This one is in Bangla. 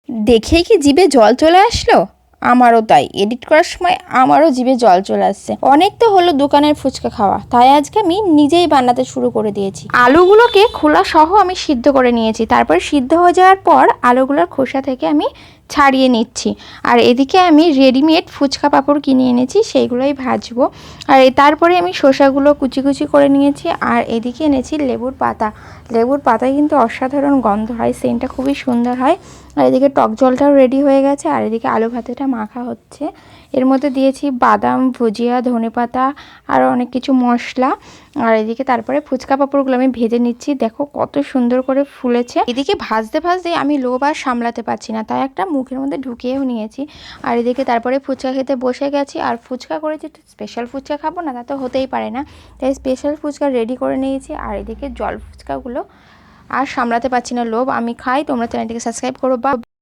দেখেই কি জিভে জল চলে আসলো? আমারও তাই, এডিট করার সময় আমারও জিভে জল চলে আসছে। অনেক তো হলো দোকানের ফুচকা খাওয়া, তাই আজকে আমি নিজেই বানাতে শুরু করে দিয়েছি। আলুগুলোকে খোলা সহ আমি সিদ্ধ করে নিয়েছি। তারপরে সিদ্ধ হয়ে যাওয়ার পর আলুগুলোর খোসা থেকে আমি ছাড়িয়ে নিচ্ছি। আর এদিকে আমি রেডিমেড ফুচকা পাঁপড় কিনে এনেছি, সেইগুলোই ভাজবো। আর তারপরে আমি শসাগুলো কুচি কুচি করে নিয়েছি। আর এদিকে এনেছি লেবুর পাতা। লেবুর পাতায় কিন্তু অসাধারণ গন্ধ হয়, সেন্টটা খুবই সুন্দর হয়। আর এদিকে টক জলটাও রেডি হয়ে গেছে। আর এদিকে আলু ভাতেটা মাখা হচ্ছে। এর মধ্যে দিয়েছি বাদাম, ভুজিয়া, ধনেপাতা আর অনেক কিছু মশলা। আর এদিকে তারপরে ফুচকা পাঁপড়গুলো আমি ভেজে নিচ্ছি। দেখো কত সুন্দর করে ফুলেছে। এদিকে ভাজতে ভাজতে আমি লোভ আর সামলাতে পারছি না, তাই একটা মুখের মধ্যে ঢুকিয়েও নিয়েছি। আর এদিকে তারপরে ফুচকা খেতে বসে গেছি। আর ফুচকা করেছি, স্পেশাল ফুচকা খাবো না তা তো হতেই পারে না, তাই স্পেশাল ফুচকা রেডি করে নিয়েছি। আর এদিকে জল ফুচকাগুলো আর সামলাতে পারছি না লোভ, আমি খাই। তোমরা চ্যানেলটিকে সাবস্ক্রাইব করো বা